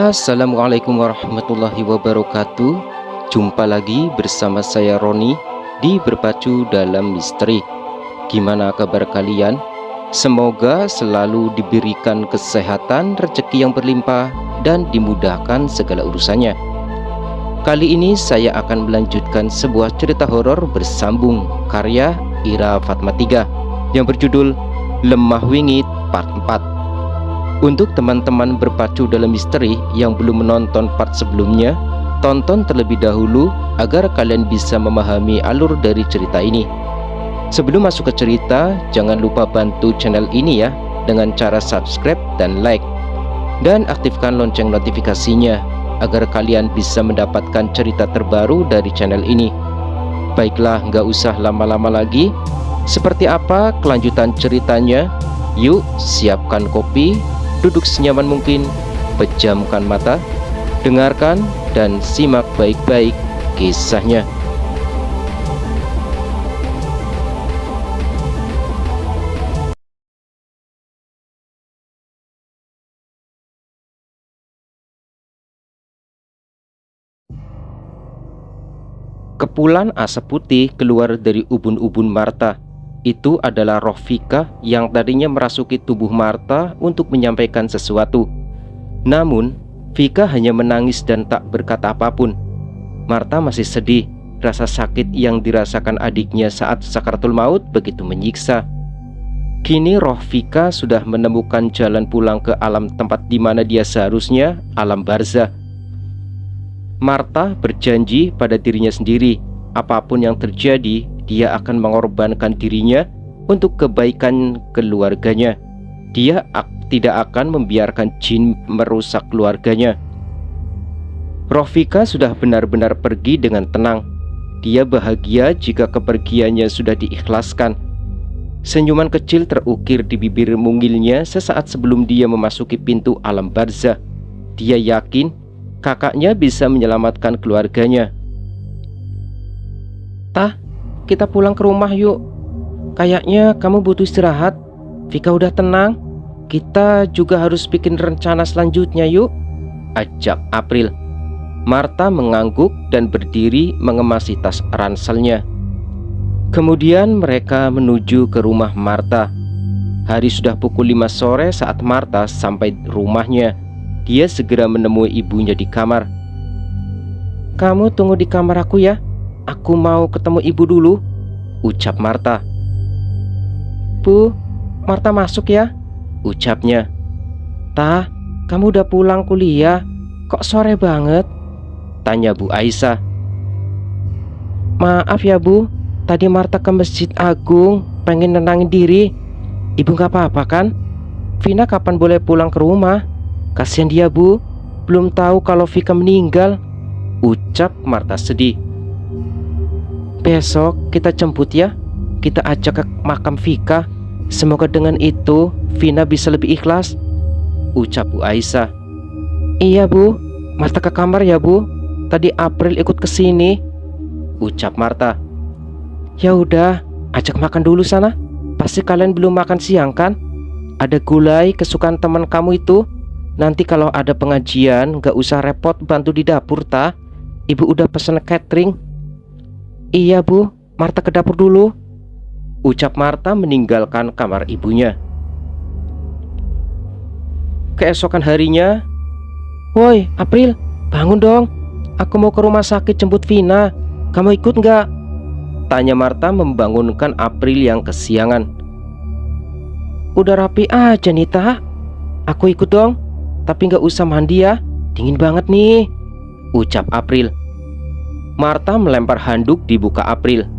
Assalamualaikum warahmatullahi wabarakatuh. Jumpa lagi bersama saya Roni di Berpacu Dalam Misteri. Gimana kabar kalian? Semoga selalu diberikan kesehatan, rezeki yang berlimpah, dan dimudahkan segala urusannya. Kali ini saya akan melanjutkan sebuah cerita horor bersambung karya Ira Fatmatiga yang berjudul Lemah Wingit Part 4. Untuk teman-teman Berpacu Dalam Misteri yang belum menonton part sebelumnya, tonton terlebih dahulu agar kalian bisa memahami alur dari cerita ini. Sebelum masuk ke cerita, jangan lupa bantu channel ini ya dengan cara subscribe dan like, dan aktifkan lonceng notifikasinya agar kalian bisa mendapatkan cerita terbaru dari channel ini. Baiklah, nggak usah lama-lama lagi. Seperti apa kelanjutan ceritanya? Yuk, siapkan kopi, duduk senyaman mungkin, pejamkan mata, dengarkan dan simak baik-baik kisahnya. Kepulan asap putih keluar dari ubun-ubun Martha. Itu adalah roh Vika yang tadinya merasuki tubuh Martha untuk menyampaikan sesuatu. Namun, Vika hanya menangis dan tak berkata apapun. Martha masih sedih. Rasa sakit yang dirasakan adiknya saat sakaratul maut begitu menyiksa. Kini roh Vika sudah menemukan jalan pulang ke alam tempat di mana dia seharusnya, alam barzah. Martha berjanji pada dirinya sendiri, apapun yang terjadi, dia akan mengorbankan dirinya untuk kebaikan keluarganya. Dia tidak akan membiarkan jin merusak keluarganya. Roh Vika sudah benar-benar pergi dengan tenang. Dia bahagia jika kepergiannya sudah diikhlaskan. Senyuman kecil terukir di bibir mungilnya sesaat sebelum dia memasuki pintu alam barzah. Dia yakin kakaknya bisa menyelamatkan keluarganya. "Tah, kita pulang ke rumah yuk. Kayaknya kamu butuh istirahat. Vika udah tenang. Kita juga harus bikin rencana selanjutnya yuk," ajak April. Martha mengangguk dan berdiri mengemasi tas ranselnya. Kemudian mereka menuju ke rumah Martha. Hari sudah pukul 5 sore saat Martha sampai rumahnya. Dia segera menemui ibunya di kamar. "Kamu tunggu di kamar aku ya. Aku mau ketemu ibu dulu," ucap Martha. "Bu, Martha masuk ya," ucapnya. "Tah, kamu udah pulang kuliah? Kok sore banget?" tanya Bu Aisyah. "Maaf ya Bu, tadi Martha ke Masjid Agung pengen nenangin diri. Ibu gak apa-apa kan? Vina kapan boleh pulang ke rumah? Kasihan dia Bu, belum tahu kalau Vika meninggal," ucap Martha sedih. "Besok kita jemput ya. Kita ajak ke makam Vika. Semoga dengan itu Vina bisa lebih ikhlas," ucap Bu Aisyah. "Iya Bu, Martha ke kamar ya Bu. Tadi April ikut ke sini," ucap Martha. "Ya udah, ajak makan dulu sana. Pasti kalian belum makan siang kan? Ada gulai kesukaan teman kamu itu. Nanti kalau ada pengajian gak usah repot bantu di dapur ta. Ibu udah pesen catering." "Iya Bu, Martha ke dapur dulu," ucap Martha meninggalkan kamar ibunya. Keesokan harinya, "Woi April, bangun dong. Aku mau ke rumah sakit jemput Vina. Kamu ikut nggak?" tanya Martha membangunkan April yang kesiangan. "Udah rapi aja Nita. Aku ikut dong. Tapi nggak usah mandi ya. Dingin banget nih," ucap April. Martha melempar handuk di muka April.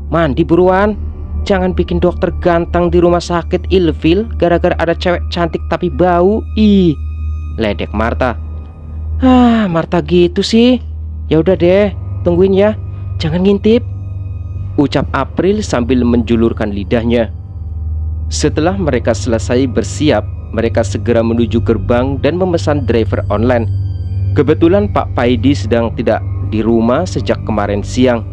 "Mandi buruan. Jangan bikin dokter ganteng di rumah sakit ilfil gara-gara ada cewek cantik tapi bau. Ih," ledek Martha. Martha gitu sih. "Ya udah deh, tungguin ya. Jangan ngintip," ucap April sambil menjulurkan lidahnya. Setelah mereka selesai bersiap, mereka segera menuju gerbang dan memesan driver online. Kebetulan Pak Paidi sedang tidak di rumah sejak kemarin siang.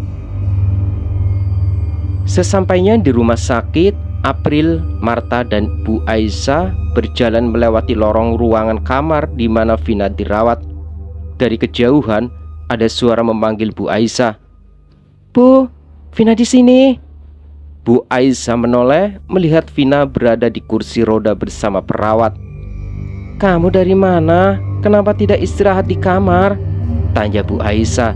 Sesampainya di rumah sakit, April, Marta, dan Bu Aisyah berjalan melewati lorong ruangan kamar di mana Vina dirawat. Dari kejauhan, ada suara memanggil Bu Aisyah. "Bu, Vina di sini." Bu Aisyah menoleh melihat Vina berada di kursi roda bersama perawat. "Kamu dari mana? Kenapa tidak istirahat di kamar?" tanya Bu Aisyah.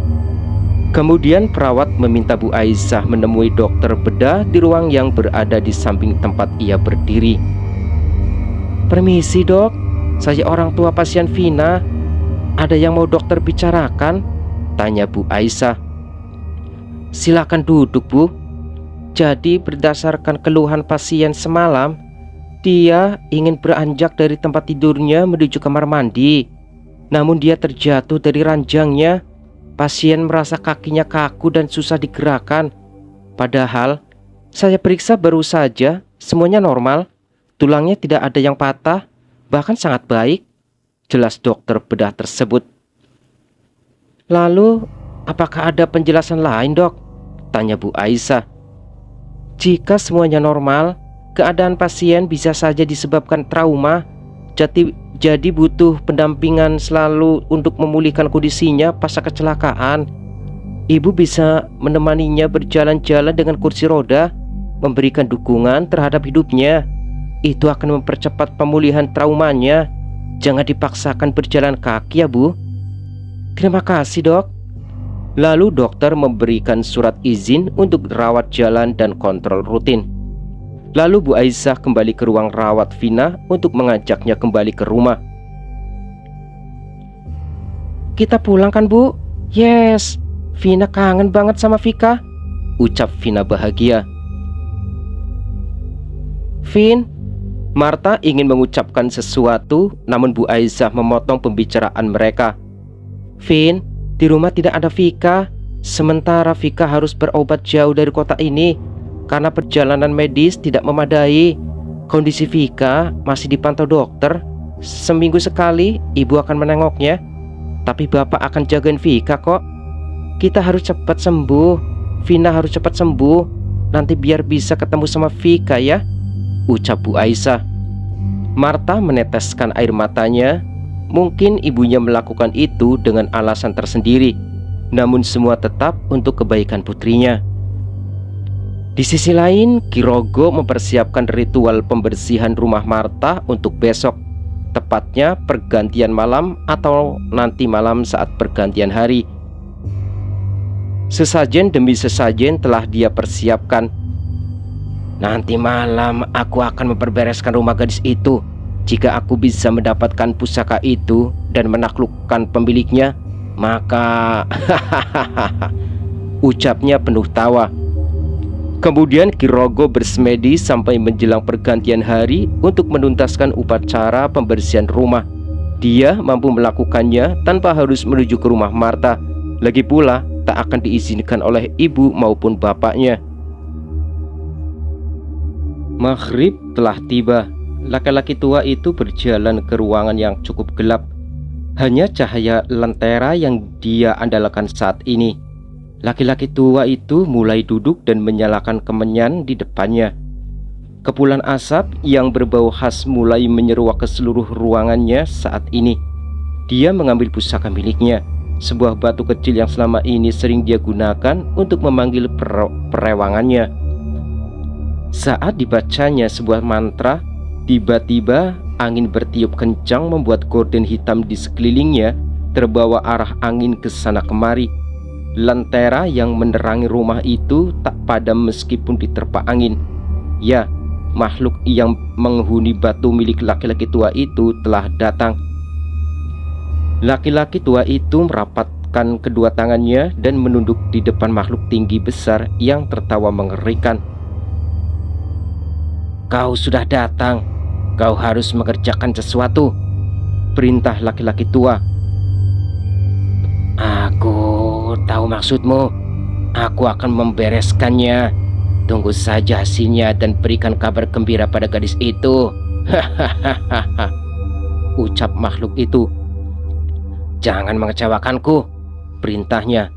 Kemudian perawat meminta Bu Aisyah menemui dokter bedah di ruang yang berada di samping tempat ia berdiri. "Permisi dok, saya orang tua pasien Vina. Ada yang mau dokter bicarakan?" tanya Bu Aisyah. "Silakan duduk Bu. Jadi berdasarkan keluhan pasien semalam, dia ingin beranjak dari tempat tidurnya menuju kamar mandi. Namun dia terjatuh dari ranjangnya. Pasien merasa kakinya kaku dan susah digerakkan. Padahal saya periksa baru saja, semuanya normal. Tulangnya tidak ada yang patah, bahkan sangat baik," jelas dokter bedah tersebut. "Lalu, apakah ada penjelasan lain dok?" tanya Bu Aisyah. "Jika semuanya normal, keadaan pasien bisa saja disebabkan trauma. Jadi butuh pendampingan selalu untuk memulihkan kondisinya pasca kecelakaan. Ibu bisa menemaninya berjalan-jalan dengan kursi roda, memberikan dukungan terhadap hidupnya. Itu akan mempercepat pemulihan traumanya. Jangan dipaksakan berjalan kaki ya Bu." "Terima kasih dok." Lalu dokter memberikan surat izin untuk rawat jalan dan kontrol rutin. Lalu Bu Aisyah kembali ke ruang rawat Vina untuk mengajaknya kembali ke rumah. "Kita pulang kan Bu?" "Yes, Vina kangen banget sama Vika," ucap Vina bahagia. "Vin," Marta ingin mengucapkan sesuatu, namun Bu Aisyah memotong pembicaraan mereka. "Vin, di rumah tidak ada Vika. Sementara Vika harus berobat jauh dari kota ini karena perjalanan medis tidak memadai. Kondisi Vika masih dipantau dokter. Seminggu sekali ibu akan menengoknya. Tapi bapak akan jagain Vika kok. Kita harus cepat sembuh. Vina harus cepat sembuh. Nanti biar bisa ketemu sama Vika ya," ucap Bu Aisyah. Marta meneteskan air matanya. Mungkin ibunya melakukan itu dengan alasan tersendiri, namun semua tetap untuk kebaikan putrinya. Di sisi lain, Kirogo mempersiapkan ritual pembersihan rumah Marta untuk besok, tepatnya pergantian malam atau nanti malam saat pergantian hari. Sesajen demi sesajen telah dia persiapkan. "Nanti malam aku akan memperbereskan rumah gadis itu. Jika aku bisa mendapatkan pusaka itu dan menaklukkan pemiliknya, maka..." ucapnya penuh tawa. Kemudian Kirogo bersemedi sampai menjelang pergantian hari untuk menuntaskan upacara pembersihan rumah. Dia mampu melakukannya tanpa harus menuju ke rumah Marta. Lagi pula tak akan diizinkan oleh ibu maupun bapaknya. Maghrib telah tiba. Laki-laki tua itu berjalan ke ruangan yang cukup gelap. Hanya cahaya lentera yang dia andalkan saat ini. Laki-laki tua itu mulai duduk dan menyalakan kemenyan di depannya. Kepulan asap yang berbau khas mulai menyeruak ke seluruh ruangannya saat ini. Dia mengambil pusaka miliknya, sebuah batu kecil yang selama ini sering dia gunakan untuk memanggil perewangannya. Saat dibacanya sebuah mantra, tiba-tiba angin bertiup kencang membuat gorden hitam di sekelilingnya terbawa arah angin ke sana kemari. Lentera yang menerangi rumah itu tak padam meskipun diterpa angin. Ya, makhluk yang menghuni batu milik laki-laki tua itu telah datang. Laki-laki tua itu merapatkan kedua tangannya dan menunduk di depan makhluk tinggi besar yang tertawa mengerikan. "Kau sudah datang. Kau harus mengerjakan sesuatu," perintah laki-laki tua. "Aku tahu maksudmu. Aku akan membereskannya. Tunggu saja hasilnya dan berikan kabar gembira pada gadis itu," hahaha, ucap makhluk itu. "Jangan mengecewakanku," perintahnya.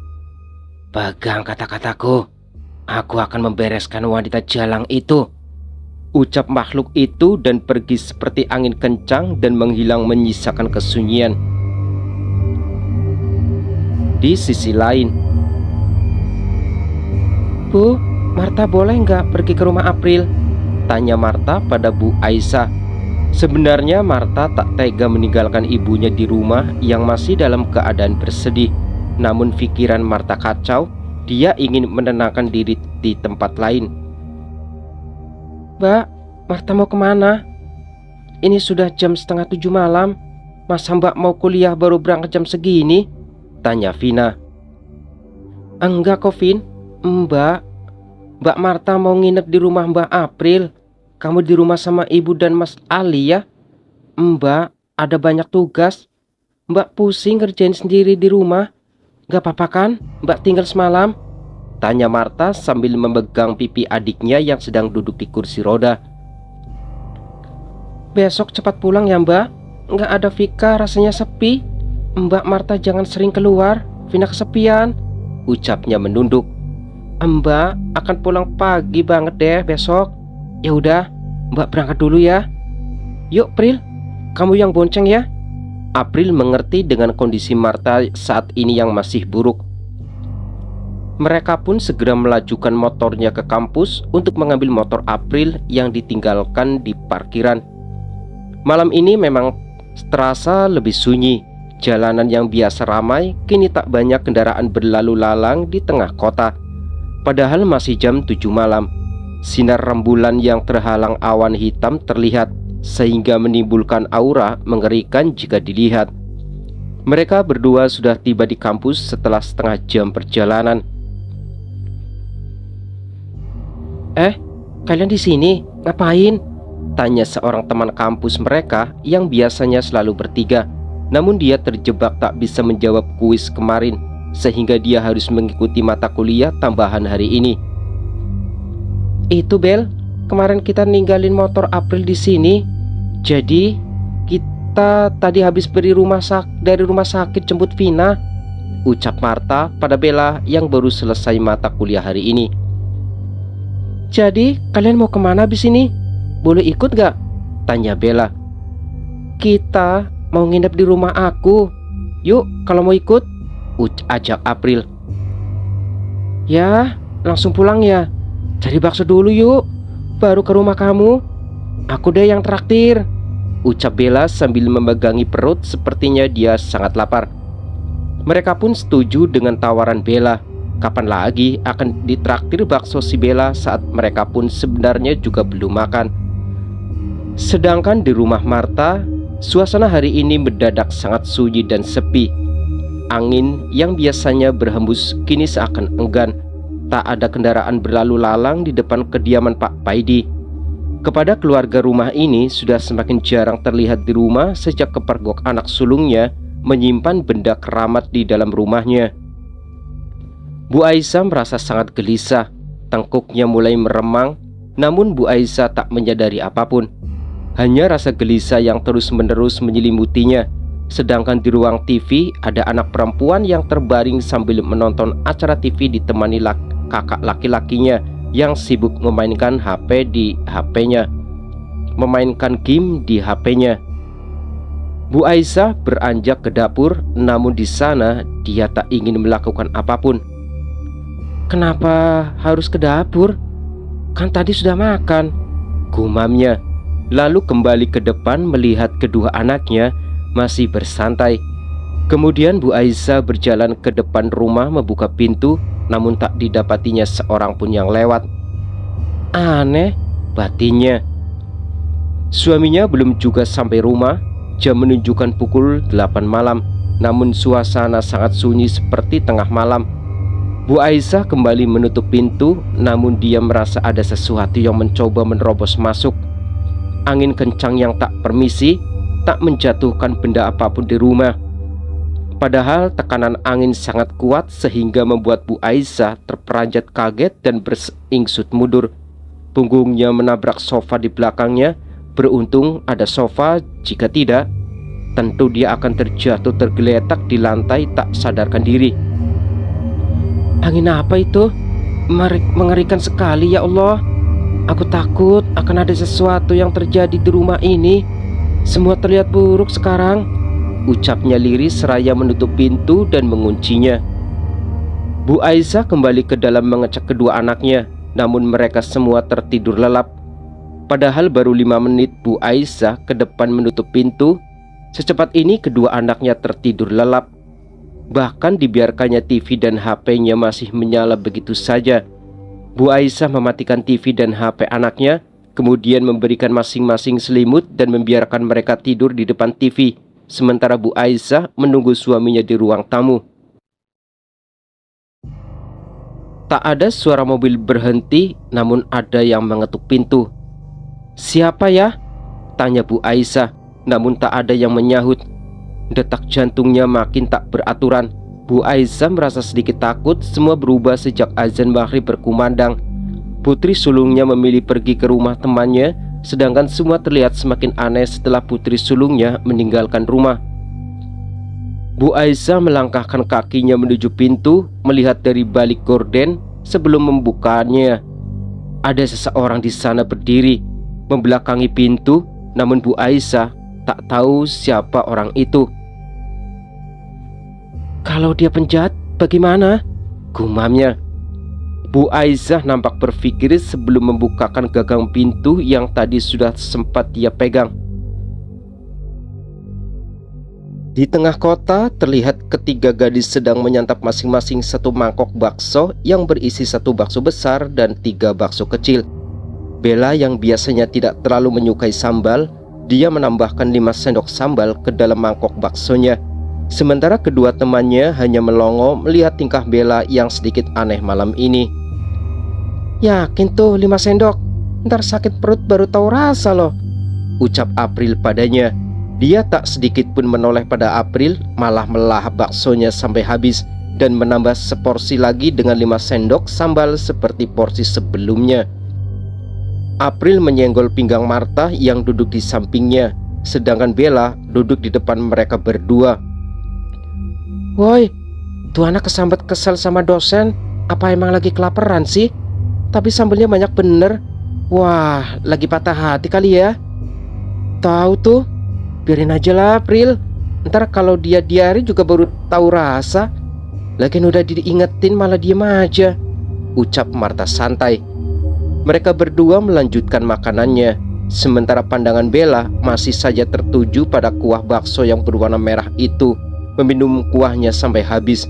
"Pegang kata-kataku. Aku akan membereskan wanita jalang itu." ucap makhluk itu dan pergi seperti angin kencang dan menghilang menyisakan kesunyian. Di sisi lain, "Bu, Marta boleh nggak pergi ke rumah April?" tanya Marta pada Bu Aisyah. Sebenarnya Marta tak tega meninggalkan ibunya di rumah yang masih dalam keadaan bersedih. Namun pikiran Marta kacau, dia ingin menenangkan diri di tempat lain. "Mbak, Marta mau kemana? Ini sudah jam 6:30 malam. Masa Mbak mau kuliah baru berangkat jam segini?" tanya Vina. "Enggak kok Vin, Mbak Marta mau nginep di rumah Mbak April. Kamu di rumah sama ibu dan Mas Ali ya. Mbak ada banyak tugas. Mbak pusing ngerjain sendiri di rumah. Gak apa-apa kan Mbak tinggal semalam?" tanya Marta sambil memegang pipi adiknya yang sedang duduk di kursi roda. "Besok cepat pulang ya Mbak. Gak ada Vika, rasanya sepi. Mbak Marta jangan sering keluar, Vina kesepian," ucapnya menunduk. "Mbak akan pulang pagi banget deh besok. Ya udah, Mbak berangkat dulu ya. Yuk April, kamu yang bonceng ya." April mengerti dengan kondisi Marta saat ini yang masih buruk. Mereka pun segera melajukan motornya ke kampus untuk mengambil motor April yang ditinggalkan di parkiran. Malam ini memang terasa lebih sunyi. Jalanan yang biasa ramai kini tak banyak kendaraan berlalu lalang di tengah kota. Padahal masih jam 7 malam. Sinar rembulan yang terhalang awan hitam terlihat, sehingga menimbulkan aura mengerikan jika dilihat. Mereka berdua sudah tiba di kampus setelah setengah jam perjalanan. Kalian di sini ngapain?" tanya seorang teman kampus mereka yang biasanya selalu bertiga. Namun dia terjebak tak bisa menjawab kuis kemarin, sehingga dia harus mengikuti mata kuliah tambahan hari ini. "Itu Bel, kemarin kita ninggalin motor April di sini. Jadi kita tadi habis dari rumah sakit jemput Vina," ucap Marta pada Bella yang baru selesai mata kuliah hari ini. "Jadi kalian mau kemana habis ini? Boleh ikut gak?" tanya Bella. "Kita mau nginep di rumah aku. Yuk kalau mau ikut," ajak April. "Ya langsung pulang ya. Cari bakso dulu yuk, baru ke rumah kamu. Aku deh yang traktir," ucap Bella sambil memegangi perut, sepertinya dia sangat lapar. Mereka pun setuju dengan tawaran Bella. Kapan lagi akan ditraktir bakso si Bella saat mereka pun sebenarnya juga belum makan. Sedangkan di rumah Marta, suasana hari ini mendadak sangat sunyi dan sepi. Angin yang biasanya berhembus kini seakan enggan. Tak ada kendaraan berlalu lalang di depan kediaman Pak Paidi. Kepada keluarga rumah ini sudah semakin jarang terlihat di rumah sejak kepergok anak sulungnya menyimpan benda keramat di dalam rumahnya. Bu Aisyah merasa sangat gelisah. Tengkuknya mulai meremang. Namun Bu Aisyah tak menyadari apapun. Hanya rasa gelisah yang terus-menerus menyelimutinya. Sedangkan di ruang TV ada anak perempuan yang terbaring sambil menonton acara TV ditemani kakak laki-lakinya yang sibuk memainkan HP di HP-nya, memainkan game di HP-nya. Bu Aisyah beranjak ke dapur, namun di sana dia tak ingin melakukan apapun. "Kenapa harus ke dapur? Kan tadi sudah makan," gumamnya. Lalu kembali ke depan melihat kedua anaknya masih bersantai. Kemudian Bu Aisyah berjalan ke depan rumah membuka pintu, namun tak didapatinya seorang pun yang lewat. Aneh, batinnya. Suaminya belum juga sampai rumah. Jam menunjukkan pukul 8 malam. Namun suasana sangat sunyi seperti tengah malam. Bu Aisyah kembali menutup pintu, namun dia merasa ada sesuatu yang mencoba menerobos masuk. Angin kencang yang tak permisi tak menjatuhkan benda apapun di rumah. Padahal tekanan angin sangat kuat sehingga membuat Bu Aisyah terperanjat kaget dan beringsut mundur. Punggungnya menabrak sofa di belakangnya. Beruntung ada sofa, jika tidak tentu dia akan terjatuh tergeletak di lantai tak sadarkan diri. Angin apa itu? Mengerikan sekali ya Allah. Aku takut akan ada sesuatu yang terjadi di rumah ini. Semua terlihat buruk sekarang, ucapnya lirih seraya menutup pintu dan menguncinya. Bu Aisyah kembali ke dalam mengecek kedua anaknya, namun mereka semua tertidur lelap. Padahal baru 5 menit Bu Aisyah ke depan menutup pintu, secepat ini kedua anaknya tertidur lelap. Bahkan dibiarkannya TV dan HP-nya masih menyala begitu saja. Bu Aisyah mematikan TV dan HP anaknya, kemudian memberikan masing-masing selimut dan membiarkan mereka tidur di depan TV, sementara Bu Aisyah menunggu suaminya di ruang tamu. Tak ada suara mobil berhenti, namun ada yang mengetuk pintu. "Siapa ya?" tanya Bu Aisyah, namun tak ada yang menyahut. Detak jantungnya makin tak beraturan. Bu Aisyah merasa sedikit takut. Semua berubah sejak azan maghrib berkumandang. Putri sulungnya memilih pergi ke rumah temannya, sedangkan semua terlihat semakin aneh setelah putri sulungnya meninggalkan rumah. Bu Aisyah melangkahkan kakinya menuju pintu, melihat dari balik gorden. Sebelum membukanya, ada seseorang di sana berdiri membelakangi pintu, namun Bu Aisyah tak tahu siapa orang itu. "Kalau dia penjahat, bagaimana?" gumamnya. Bu Aisyah nampak berpikir sebelum membukakan gagang pintu yang tadi sudah sempat dia pegang. Di tengah kota terlihat ketiga gadis sedang menyantap masing-masing satu mangkok bakso yang berisi satu bakso besar dan 3 bakso kecil. Bella yang biasanya tidak terlalu menyukai sambal, dia menambahkan 5 sendok sambal ke dalam mangkok baksonya. Sementara kedua temannya hanya melongo melihat tingkah Bella yang sedikit aneh malam ini. "Yakin tuh 5 sendok? Ntar sakit perut baru tahu rasa loh," ucap April padanya. Dia tak sedikit pun menoleh pada April, malah melahap baksonya sampai habis dan menambah seporsi lagi dengan 5 sendok sambal seperti porsi sebelumnya. April menyenggol pinggang Martha yang duduk di sampingnya, sedangkan Bella duduk di depan mereka berdua. "Woi, tuh anak kesambat kesel sama dosen. Apa emang lagi kelaparan sih? Tapi sambelnya banyak bener. Wah, lagi patah hati kali ya." "Tahu tuh, biarin aja lah April. Ntar kalau dia diare juga baru tahu rasa. Lagian udah diingetin malah diem aja," ucap Martha santai. Mereka berdua melanjutkan makanannya, sementara pandangan Bella masih saja tertuju pada kuah bakso yang berwarna merah itu. Meminum kuahnya sampai habis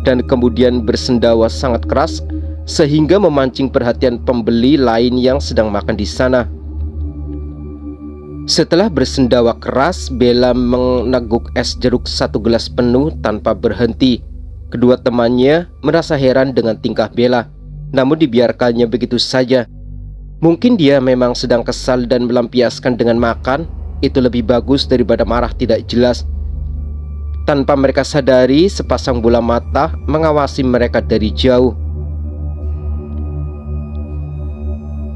dan kemudian bersendawa sangat keras sehingga memancing perhatian pembeli lain yang sedang makan di sana. Setelah bersendawa keras, Bella meneguk es jeruk 1 gelas penuh tanpa berhenti. Kedua temannya merasa heran dengan tingkah Bella, namun dibiarkannya begitu saja. Mungkin dia memang sedang kesal dan melampiaskan dengan makan. Itu lebih bagus daripada marah tidak jelas. Tanpa mereka sadari, sepasang bola mata mengawasi mereka dari jauh.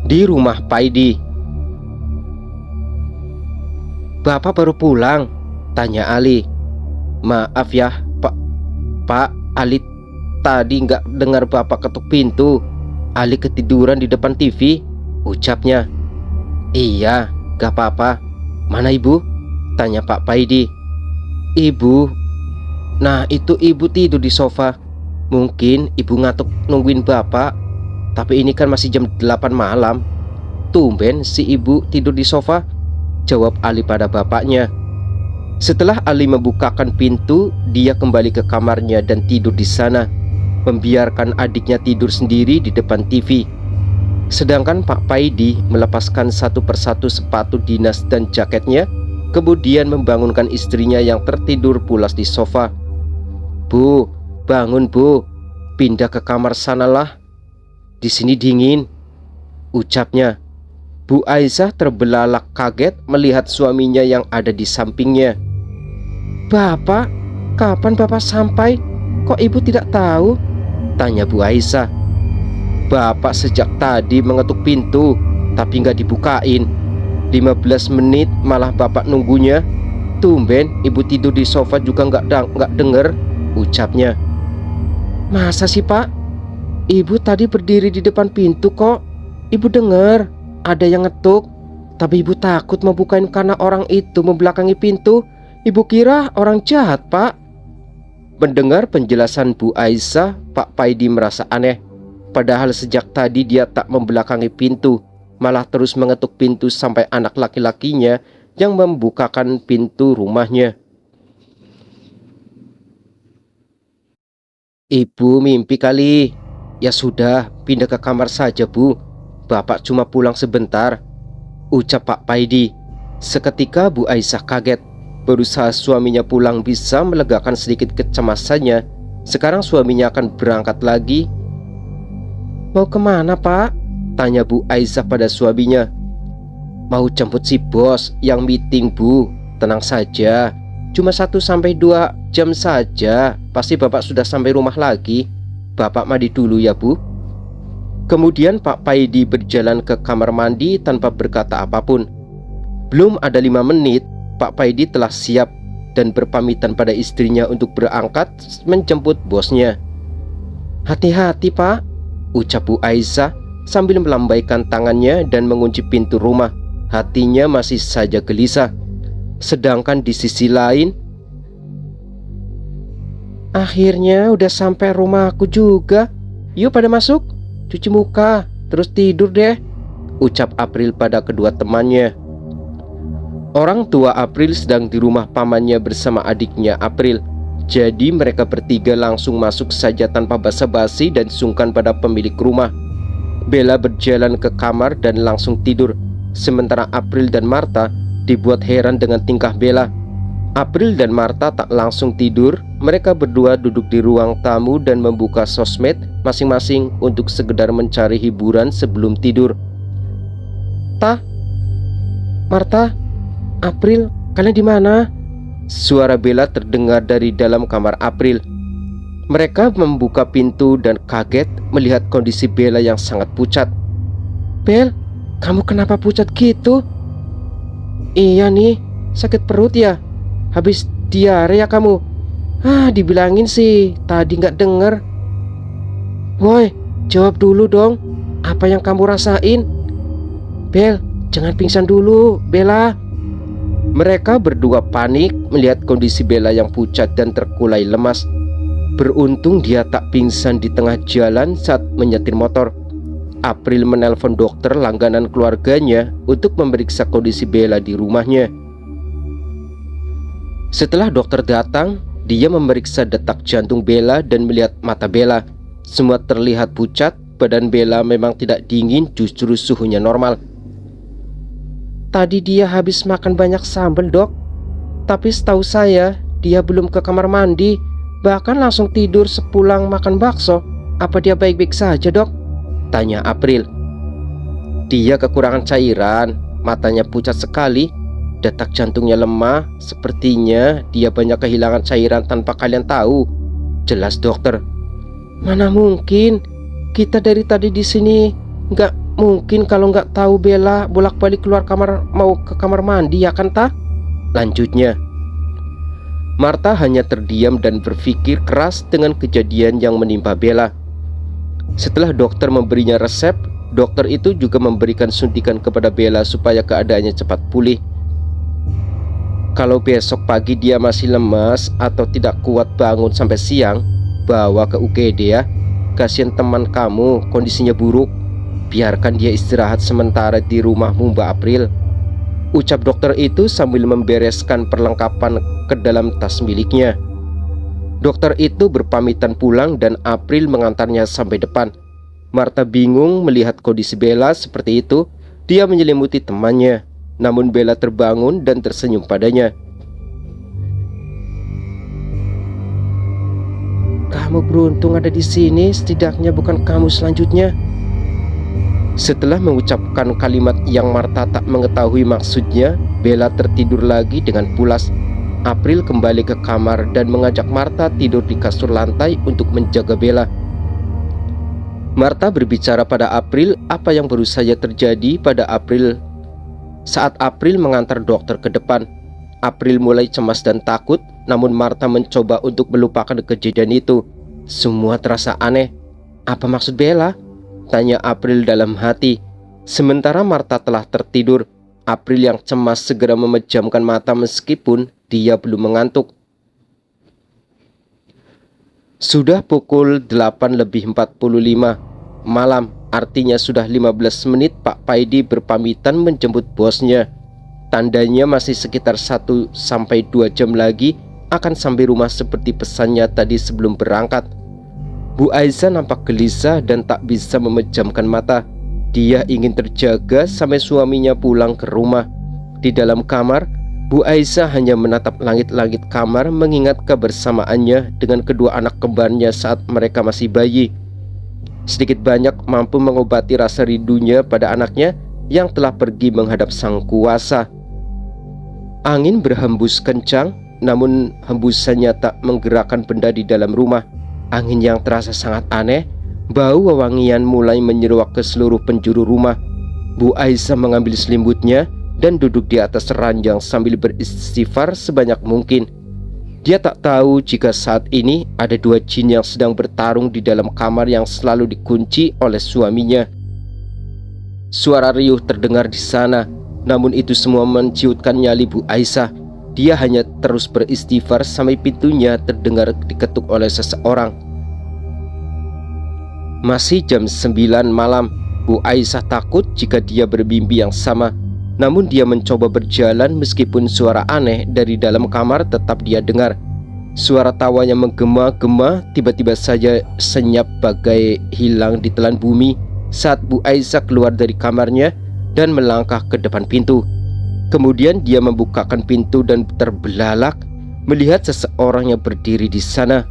Di rumah Paidi. "Bapak baru pulang?" tanya Ali. "Maaf ya, Pak, Ali tadi nggak dengar Bapak ketuk pintu. Ali ketiduran di depan TV," ucapnya. "Iya, gak apa-apa. Mana Ibu?" tanya Pak Paidi. "Ibu? Nah, itu Ibu tidur di sofa. Mungkin Ibu ngantuk nungguin Bapak. Tapi ini kan masih jam 8 malam. Tumben si Ibu tidur di sofa," jawab Ali pada bapaknya. Setelah Ali membukakan pintu, dia kembali ke kamarnya dan tidur di sana, membiarkan adiknya tidur sendiri di depan TV. Sedangkan Pak Paidi melepaskan satu persatu sepatu dinas dan jaketnya, kemudian membangunkan istrinya yang tertidur pulas di sofa. "Bu, bangun Bu, pindah ke kamar sanalah. Di sini dingin," ucapnya. Bu Aisyah terbelalak kaget melihat suaminya yang ada di sampingnya. "Bapak, kapan Bapak sampai? Kok Ibu tidak tahu?" tanya Bu Aisyah. "Bapak sejak tadi mengetuk pintu, tapi nggak dibukain. 15 menit malah Bapak nunggunya. Tumben Ibu tidur di sofa juga nggak denger," ucapnya. "Masa sih Pak? Ibu tadi berdiri di depan pintu kok. Ibu dengar," ada yang ngetuk. Tapi ibu takut membukain karena orang itu membelakangi pintu. Ibu kira orang jahat, Pak. Mendengar penjelasan Bu Aisyah, Pak Paidi merasa aneh. Padahal sejak tadi dia tak membelakangi pintu, malah terus mengetuk pintu sampai anak laki-lakinya yang membukakan pintu rumahnya. Ibu mimpi kali. Ya sudah, pindah ke kamar saja, Bu. Bapak cuma pulang sebentar, ucap Pak Paidi. Seketika Bu Aisyah kaget. Berusaha suaminya pulang bisa melegakan sedikit kecemasannya. Sekarang suaminya akan berangkat lagi. Mau kemana, Pak? Tanya Bu Aisyah pada suaminya. Mau jemput si bos yang meeting, Bu. Tenang saja, cuma 1-2 jam saja. Pasti Bapak sudah sampai rumah lagi. Bapak mandi dulu ya, Bu. Kemudian Pak Paidi berjalan ke kamar mandi tanpa berkata apapun. Belum ada 5 menit, Pak Paidi telah siap dan berpamitan pada istrinya untuk berangkat menjemput bosnya. Hati-hati, Pak, ucap Bu Aisyah sambil melambaikan tangannya dan mengunci pintu rumah. Hatinya masih saja gelisah. Sedangkan di sisi lain, akhirnya udah sampai rumahku juga. Yuk pada masuk, cuci muka, terus tidur deh, ucap April pada kedua temannya. Orang tua April sedang di rumah pamannya bersama adiknya April. Jadi mereka bertiga langsung masuk saja tanpa basa-basi dan sungkan pada pemilik rumah. Bella berjalan ke kamar dan langsung tidur. Sementara April dan Martha dibuat heran dengan tingkah Bella. April dan Martha tak langsung tidur. Mereka berdua duduk di ruang tamu dan membuka sosmed masing-masing untuk sekedar mencari hiburan sebelum tidur. Martha, April, kalian di mana? Suara Bella terdengar dari dalam kamar April. Mereka membuka pintu dan kaget melihat kondisi Bella yang sangat pucat. Bel, kamu kenapa pucat gitu? Iya nih, sakit perut ya? Habis diare ya kamu? Dibilangin sih, tadi nggak denger. Woi, jawab dulu dong, apa yang kamu rasain? Bel, jangan pingsan dulu, Bella. Mereka berdua panik melihat kondisi Bella yang pucat dan terkulai lemas. Beruntung dia tak pingsan di tengah jalan saat menyetir motor. April menelpon dokter langganan keluarganya untuk memeriksa kondisi Bella di rumahnya. Setelah dokter datang, dia memeriksa detak jantung Bella dan melihat mata Bella. Semua terlihat pucat, badan Bella memang tidak dingin, justru suhunya normal. Tadi dia habis makan banyak sambal, Dok. Tapi setahu saya, dia belum ke kamar mandi. Bahkan langsung tidur sepulang makan bakso. Apa dia baik-baik saja, Dok? Tanya April. Dia kekurangan cairan, matanya pucat sekali, detak jantungnya lemah. Sepertinya dia banyak kehilangan cairan tanpa kalian tahu, jelas dokter. Mana mungkin, kita dari tadi di sini. Nggak mungkin kalau nggak tahu Bella bolak-balik keluar kamar mau ke kamar mandi, ya kan, Ta? Lanjutnya. Martha hanya terdiam dan berpikir keras dengan kejadian yang menimpa Bella. Setelah dokter memberinya resep, dokter itu juga memberikan suntikan kepada Bella supaya keadaannya cepat pulih. Kalau besok pagi dia masih lemas atau tidak kuat bangun sampai siang, bawa ke UGD ya. Kasihan teman kamu, kondisinya buruk. Biarkan dia istirahat sementara di rumahmu, Mbak April, ucap dokter itu sambil membereskan perlengkapan ke dalam tas miliknya. Dokter itu berpamitan pulang dan April mengantarnya sampai depan. Martha bingung melihat kondisi Bella seperti itu. Dia menyelimuti temannya, namun Bella terbangun dan tersenyum padanya. Kamu beruntung ada di sini, setidaknya bukan kamu selanjutnya. Setelah mengucapkan kalimat yang Martha tak mengetahui maksudnya, Bella tertidur lagi dengan pulas. April kembali ke kamar dan mengajak Martha tidur di kasur lantai untuk menjaga Bella. Martha berbicara pada April apa yang baru saja terjadi pada April saat April mengantar dokter ke depan. April mulai cemas dan takut, namun Martha mencoba untuk melupakan kejadian itu. Semua terasa aneh. Apa maksud Bella? Tanya April dalam hati. Sementara Marta telah tertidur, April yang cemas segera memejamkan mata meskipun dia belum mengantuk. Sudah pukul 8:45 malam, artinya sudah 15 menit Pak Paidi berpamitan menjemput bosnya. Tandanya masih sekitar 1-2 jam lagi akan sampai rumah seperti pesannya tadi sebelum berangkat. Bu Aisyah nampak gelisah dan tak bisa memejamkan mata. Dia ingin terjaga sampai suaminya pulang ke rumah. Di dalam kamar, Bu Aisyah hanya menatap langit-langit kamar mengingat kebersamaannya dengan kedua anak kembarnya saat mereka masih bayi. Sedikit banyak mampu mengobati rasa rindunya pada anaknya yang telah pergi menghadap sang kuasa. Angin berhembus kencang, namun hembusannya tak menggerakkan benda di dalam rumah. Angin yang terasa sangat aneh, bau wewangian mulai menyeruak ke seluruh penjuru rumah. Bu Aisyah mengambil selimutnya dan duduk di atas ranjang sambil beristighfar sebanyak mungkin. Dia tak tahu jika saat ini ada 2 jin yang sedang bertarung di dalam kamar yang selalu dikunci oleh suaminya. Suara riuh terdengar di sana, namun itu semua menciutkan nyali Bu Aisyah. Dia hanya terus beristighfar sampai pintunya terdengar diketuk oleh seseorang. Masih jam 9 malam. Bu Aisyah takut jika dia bermimpi yang sama. Namun dia mencoba berjalan meskipun suara aneh dari dalam kamar tetap dia dengar. Suara tawanya menggema-gema tiba-tiba saja senyap bagai hilang ditelan bumi saat Bu Aisyah keluar dari kamarnya dan melangkah ke depan pintu. Kemudian dia membukakan pintu dan terbelalak melihat seseorang yang berdiri di sana.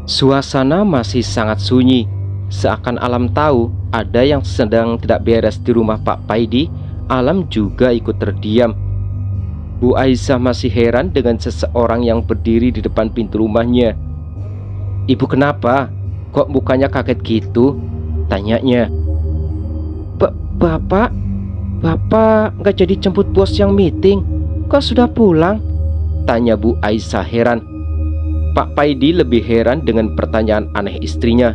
Suasana masih sangat sunyi, seakan alam tahu ada yang sedang tidak beres di rumah Pak Paidi. Alam juga ikut terdiam. Bu Aisyah masih heran dengan seseorang yang berdiri di depan pintu rumahnya. "Ibu kenapa? Kok mukanya kaget gitu?" tanyanya. Bapak nggak jadi jemput bos yang meeting? Kok sudah pulang?" tanya Bu Aisyah heran. Pak Paidi lebih heran dengan pertanyaan aneh istrinya.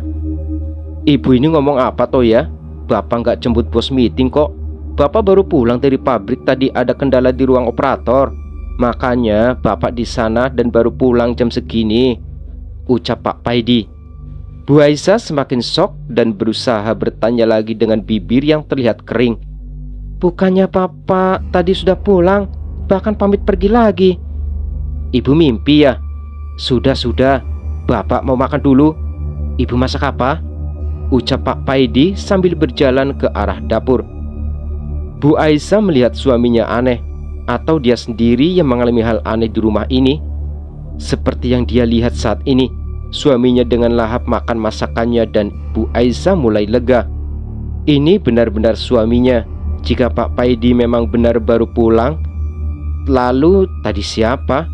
"Ibu ini ngomong apa toh ya? Bapak nggak jemput bos meeting kok. Bapak baru pulang dari pabrik, tadi ada kendala di ruang operator. Makanya Bapak di sana dan baru pulang jam segini," ucap Pak Paidi. Bu Aisyah semakin shock dan berusaha bertanya lagi dengan bibir yang terlihat kering. "Bukannya Bapak tadi sudah pulang, bahkan pamit pergi lagi?" "Ibu mimpi ya?" Sudah, Bapak mau makan dulu." "Ibu masak apa?" ucap Pak Paidi sambil berjalan ke arah dapur. Bu Aisyah melihat suaminya aneh, atau dia sendiri yang mengalami hal aneh di rumah ini. Seperti yang dia lihat saat ini, suaminya dengan lahap makan masakannya dan Bu Aisyah mulai lega. Ini benar-benar suaminya. Jika Pak Paidi memang benar baru pulang, lalu tadi siapa?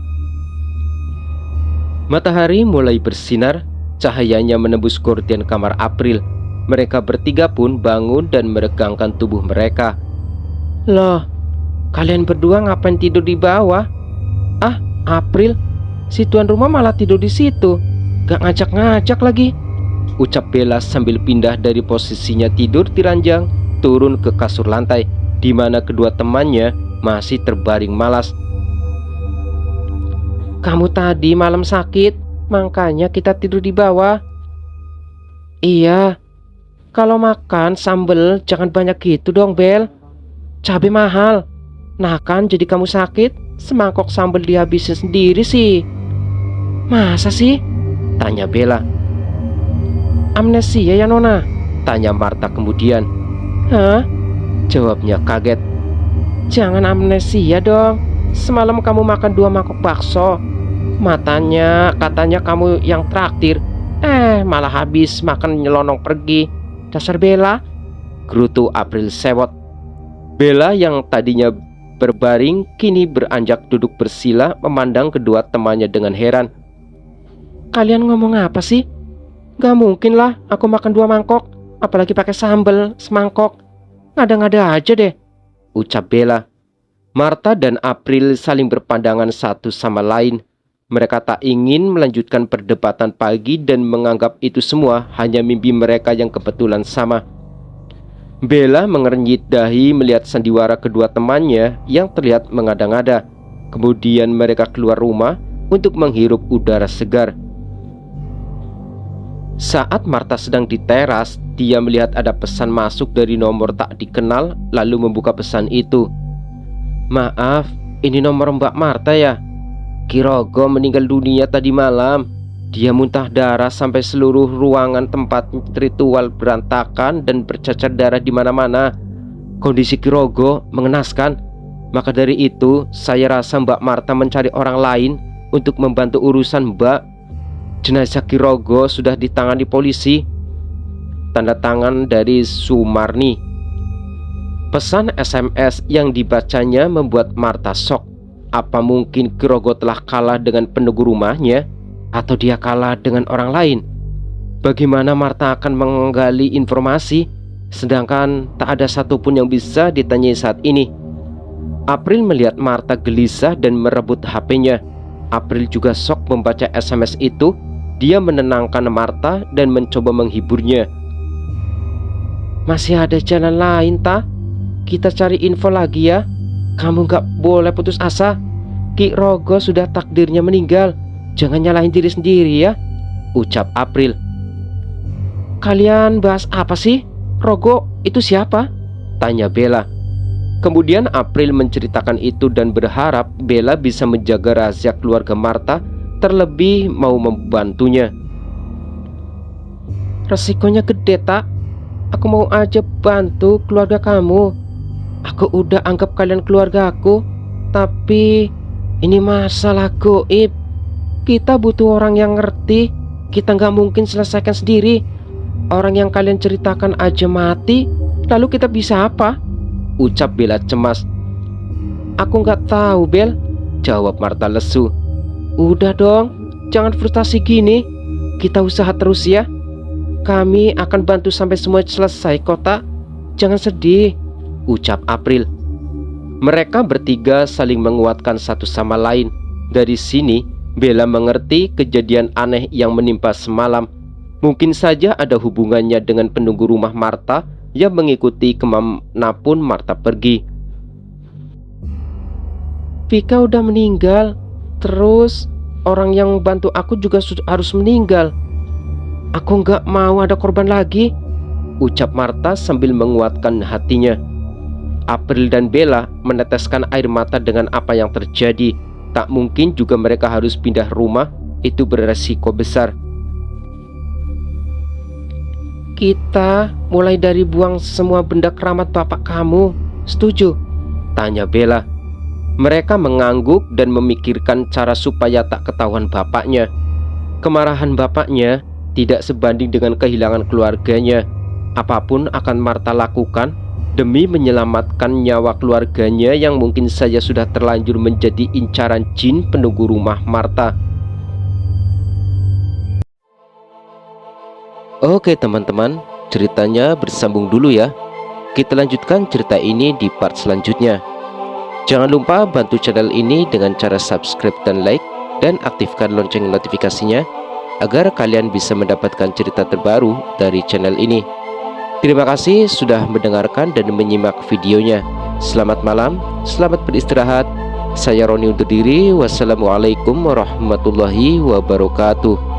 Matahari mulai bersinar, cahayanya menembus gorden kamar April. Mereka bertiga pun bangun dan meregangkan tubuh mereka. "Loh, kalian berdua ngapain tidur di bawah?" "Ah, April, si tuan rumah malah tidur di situ. Gak ngajak-ngajak lagi," ucap Bella sambil pindah dari posisinya tidur di ranjang turun ke kasur lantai, di mana kedua temannya masih terbaring malas. "Kamu tadi malam sakit, makanya kita tidur di bawah." "Iya, kalau makan sambel jangan banyak gitu dong, Bel. Cabai mahal. Nah kan jadi kamu sakit, semangkok sambel dihabisin sendiri sih." "Masa sih?" tanya Bella. "Amnesia ya Nona?" tanya Marta kemudian. "Hah?" jawabnya kaget. "Jangan amnesia dong. Semalam kamu makan 2 mangkok bakso. Katanya kamu yang traktir. Malah habis makan nyelonong pergi. Dasar Bella," gerutu April sewot. Bella yang tadinya berbaring kini beranjak duduk bersila memandang kedua temannya dengan heran. "Kalian ngomong apa sih? Gak mungkin lah aku makan 2 mangkok, apalagi pakai sambal semangkok. Ngada-ngada aja deh," ucap Bella. Marta dan April saling berpandangan satu sama lain. Mereka tak ingin melanjutkan perdebatan pagi dan menganggap itu semua hanya mimpi mereka yang kebetulan sama. Bella mengernyit dahi melihat sandiwara kedua temannya yang terlihat mengada-ngada. Kemudian mereka keluar rumah untuk menghirup udara segar. Saat Martha sedang di teras, dia melihat ada pesan masuk dari nomor tak dikenal, lalu membuka pesan itu. "Maaf, ini nomor Mbak Martha ya? Ki Rogo meninggal dunia tadi malam. Dia muntah darah sampai seluruh ruangan tempat ritual berantakan dan bercacar darah di mana-mana. Kondisi Ki Rogo mengenaskan. Maka dari itu, saya rasa Mbak Martha mencari orang lain untuk membantu urusan Mbak. Jenazah Ki Rogo sudah ditangani polisi." Tanda tangan dari Sumarni. Pesan SMS yang dibacanya membuat Martha shock. Apa mungkin Ki Rogo telah kalah dengan penunggu rumahnya? Atau dia kalah dengan orang lain? Bagaimana Martha akan menggali informasi, sedangkan tak ada satupun yang bisa ditanyai saat ini? April melihat Martha gelisah dan merebut HP-nya. April juga shock membaca SMS itu. Dia menenangkan Martha dan mencoba menghiburnya. "Masih ada jalan lain, Ta. Kita cari info lagi ya. Kamu gak boleh putus asa. Ki Rogo sudah takdirnya meninggal. Jangan nyalahin diri sendiri ya," ucap April. "Kalian bahas apa sih? Rogo itu siapa?" tanya Bella. Kemudian April menceritakan itu dan berharap Bella bisa menjaga rahasia keluarga Martha, terlebih mau membantunya. "Resikonya gede, Tak. Aku mau aja bantu keluarga kamu. Aku udah anggap kalian keluarga aku. Tapi ini masalah goib. Kita butuh orang yang ngerti. Kita nggak mungkin selesaikan sendiri. Orang yang kalian ceritakan aja mati. Lalu kita bisa apa?" ucap Bella cemas. "Aku nggak tahu, Bel," jawab Martha lesu. "Udah dong, jangan frustasi gini. Kita usaha terus ya. Kami akan bantu sampai semua selesai, Kota. Jangan sedih," ucap April. Mereka bertiga saling menguatkan satu sama lain. Dari sini Bella mengerti kejadian aneh yang menimpa semalam. Mungkin saja ada hubungannya dengan penunggu rumah Martha yang mengikuti kemanapun Martha pergi. "Vika udah meninggal. Terus orang yang bantu aku juga harus meninggal. Aku nggak mau ada korban lagi," ucap Martha sambil menguatkan hatinya. April dan Bella meneteskan air mata dengan apa yang terjadi. Tak mungkin juga mereka harus pindah rumah. Itu beresiko besar. "Kita mulai dari buang semua benda keramat bapak kamu. Setuju?" tanya Bella. Mereka mengangguk dan memikirkan cara supaya tak ketahuan bapaknya. Kemarahan bapaknya tidak sebanding dengan kehilangan keluarganya. Apapun akan Martha lakukan demi menyelamatkan nyawa keluarganya yang mungkin saja sudah terlanjur menjadi incaran jin penunggu rumah Martha. Oke teman-teman, ceritanya bersambung dulu ya. Kita lanjutkan cerita ini di part selanjutnya. Jangan lupa bantu channel ini dengan cara subscribe dan like, dan aktifkan lonceng notifikasinya agar kalian bisa mendapatkan cerita terbaru dari channel ini. Terima kasih sudah mendengarkan dan menyimak videonya. Selamat malam, selamat beristirahat. Saya Roni undur diri. Wassalamualaikum warahmatullahi wabarakatuh.